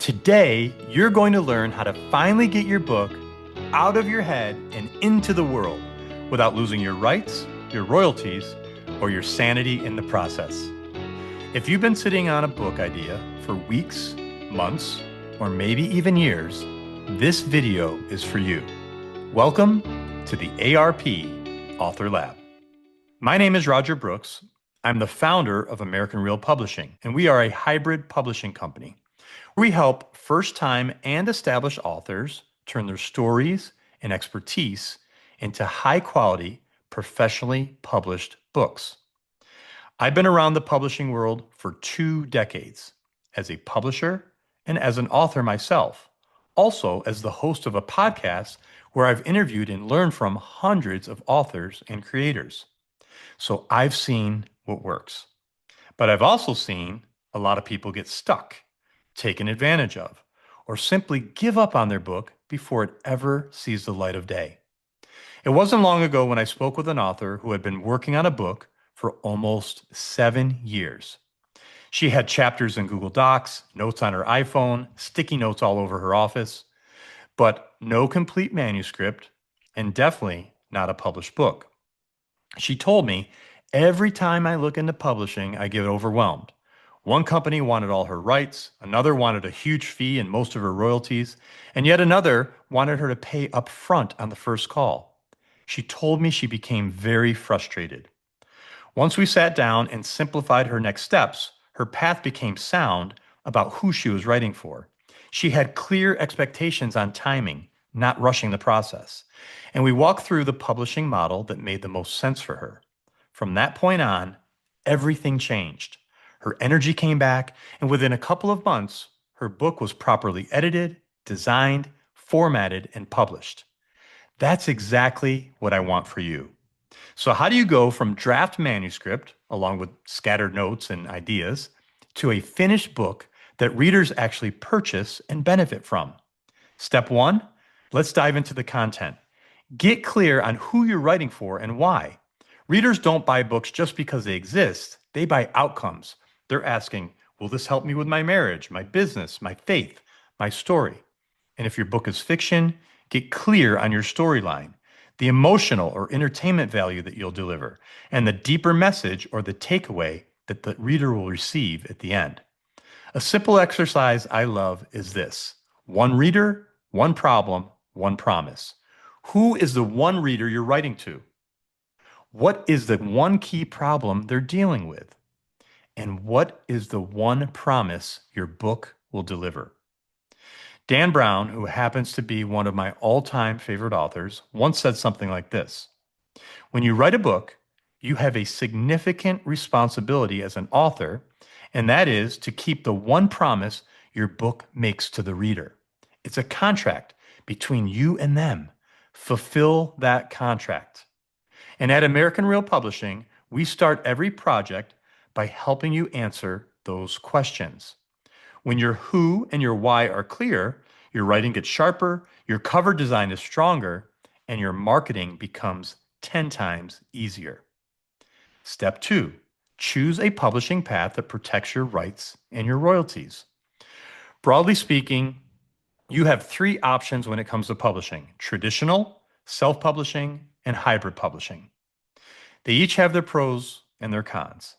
Today, you're going to learn how to finally get your book out of your head and into the world without losing your rights, your royalties, or your sanity in the process. If you've been sitting on a book idea for weeks, months, or maybe even years, this video is for you. Welcome to the ARP Author Lab. My name is Roger Brooks. I'm the founder of American Real Publishing, and we are a hybrid publishing company. We help first-time and established authors turn their stories and expertise into high-quality, professionally published books. I've been around the publishing world for 2 decades as a publisher and as an author myself, also as the host of a podcast where I've interviewed and learned from hundreds of authors and creators. So I've seen what works. But I've also seen a lot of people get stuck, taken advantage of, or simply give up on their book before it ever sees the light of day. It wasn't long ago when I spoke with an author who had been working on a book for almost 7 years. She had chapters in Google Docs, notes on her iPhone, sticky notes all over her office, but no complete manuscript, and definitely not a published book. She told me, every time I look into publishing, I get overwhelmed. One company wanted all her rights, another wanted a huge fee and most of her royalties, and yet another wanted her to pay up front on the first call. She told me she became very frustrated. Once we sat down and simplified her next steps, her path became sound about who she was writing for. She had clear expectations on timing, not rushing the process. And we walked through the publishing model that made the most sense for her. From that point on, everything changed. Her energy came back, and within a couple of months, her book was properly edited, designed, formatted, and published. That's exactly what I want for you. So how do you go from draft manuscript, along with scattered notes and ideas, to a finished book that readers actually purchase and benefit from? Step 1, let's dive into the content. Get clear on who you're writing for and why. Readers don't buy books just because they exist. They buy outcomes. They're asking, will this help me with my marriage, my business, my faith, my story? And if your book is fiction, get clear on your storyline, the emotional or entertainment value that you'll deliver, and the deeper message or the takeaway that the reader will receive at the end. A simple exercise I love is this: one reader, one problem, one promise. Who is the one reader you're writing to? What is the one key problem they're dealing with? And what is the one promise your book will deliver? Dan Brown, who happens to be one of my all-time favorite authors, once said something like this: when you write a book, you have a significant responsibility as an author, and that is to keep the one promise your book makes to the reader. It's a contract between you and them. Fulfill that contract. And at American Real Publishing, we start every project by helping you answer those questions. When your who and your why are clear, your writing gets sharper, your cover design is stronger, and your marketing becomes 10 times easier. Step 2, choose a publishing path that protects your rights and your royalties. Broadly speaking, you have 3 options when it comes to publishing: traditional, self-publishing, and hybrid publishing. They each have their pros and their cons.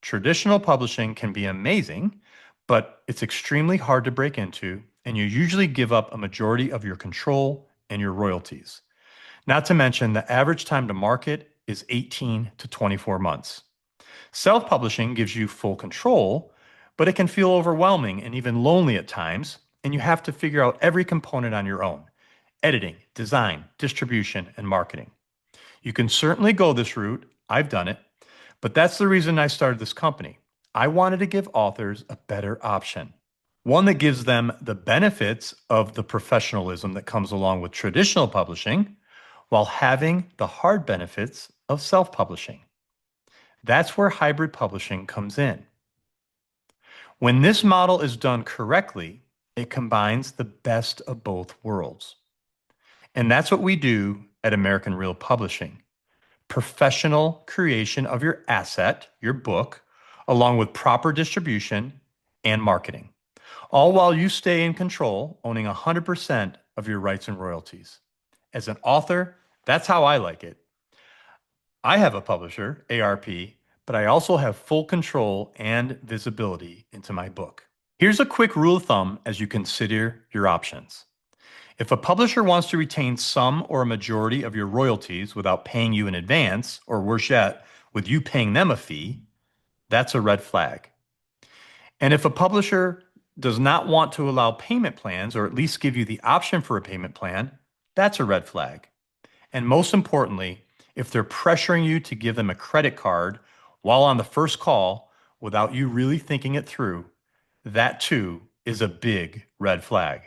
Traditional publishing can be amazing, but it's extremely hard to break into, and you usually give up a majority of your control and your royalties. Not to mention, the average time to market is 18 to 24 months. Self-publishing gives you full control, but it can feel overwhelming and even lonely at times, and you have to figure out every component on your own: editing, design, distribution, and marketing. You can certainly go this route. I've done it. But that's the reason I started this company. I wanted to give authors a better option, one that gives them the benefits of the professionalism that comes along with traditional publishing while having the hard benefits of self-publishing. That's where hybrid publishing comes in. When this model is done correctly, it combines the best of both worlds. And that's what we do at American Real Publishing: professional creation of your asset, your book, along with proper distribution and marketing. all while you stay in control, owning 100% of your rights and royalties. As an author, that's how I like it. I have a publisher, ARP, but I also have full control and visibility into my book. Here's a quick rule of thumb as you consider your options. If a publisher wants to retain some or a majority of your royalties without paying you in advance, or worse yet, with you paying them a fee, that's a red flag. And if a publisher does not want to allow payment plans, or at least give you the option for a payment plan, that's a red flag. And most importantly, if they're pressuring you to give them a credit card while on the first call without you really thinking it through, that too is a big red flag.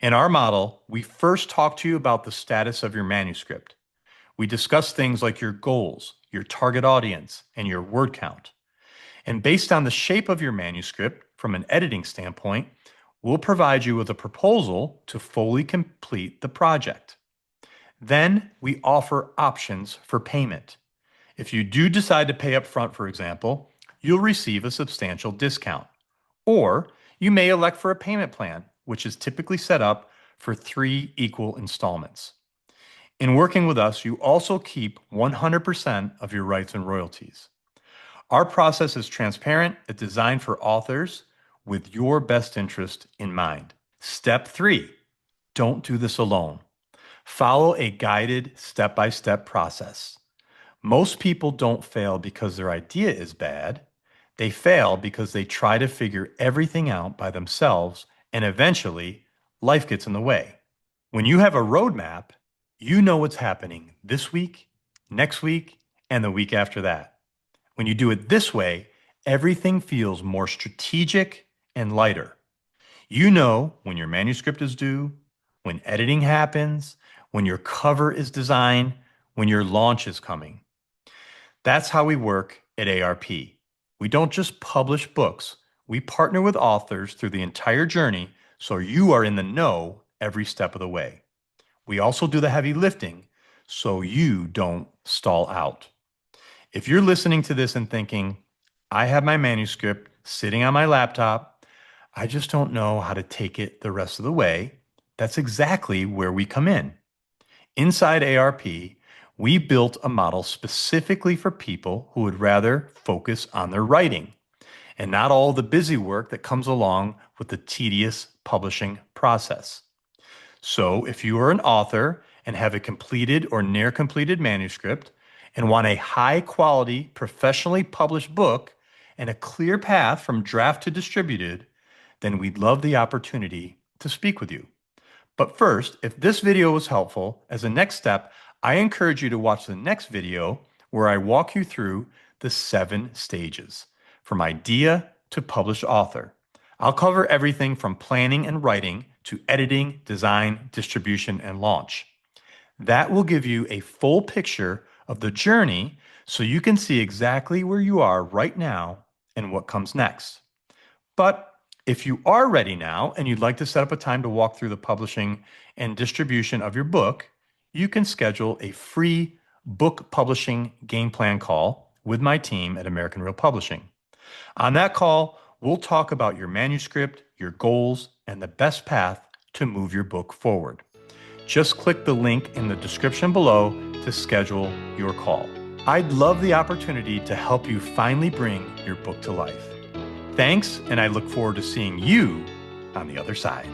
In our model, we first talk to you about the status of your manuscript. We discuss things like your goals, your target audience, and your word count. And based on the shape of your manuscript, from an editing standpoint, we'll provide you with a proposal to fully complete the project. Then we offer options for payment. If you do decide to pay up front, for example, you'll receive a substantial discount. Or you may elect for a payment plan, which is typically set up for 3 equal installments. In working with us, you also keep 100% of your rights and royalties. Our process is transparent, it's designed for authors with your best interest in mind. Step 3, don't do this alone. Follow a guided step-by-step process. Most people don't fail because their idea is bad. They fail because they try to figure everything out by themselves, and eventually, life gets in the way. When you have a roadmap, you know what's happening this week, next week, and the week after that. When you do it this way, everything feels more strategic and lighter. You know when your manuscript is due, when editing happens, when your cover is designed, when your launch is coming. That's how we work at ARP. We don't just publish books. We partner with authors through the entire journey so you are in the know every step of the way. We also do the heavy lifting so you don't stall out. If you're listening to this and thinking, I have my manuscript sitting on my laptop, I just don't know how to take it the rest of the way, that's exactly where we come in. Inside ARP, we built a model specifically for people who would rather focus on their writing and not all the busy work that comes along with the tedious publishing process. So if you are an author and have a completed or near completed manuscript and want a high quality, professionally published book and a clear path from draft to distributed, then we'd love the opportunity to speak with you. But first, if this video was helpful, as a next step, I encourage you to watch the next video where I walk you through the 7 stages, from idea to published author. I'll cover everything from planning and writing to editing, design, distribution, and launch. That will give you a full picture of the journey so you can see exactly where you are right now and what comes next. But if you are ready now and you'd like to set up a time to walk through the publishing and distribution of your book, you can schedule a free book publishing game plan call with my team at American Real Publishing. On that call, we'll talk about your manuscript, your goals, and the best path to move your book forward. Just click the link in the description below to schedule your call. I'd love the opportunity to help you finally bring your book to life. Thanks, and I look forward to seeing you on the other side.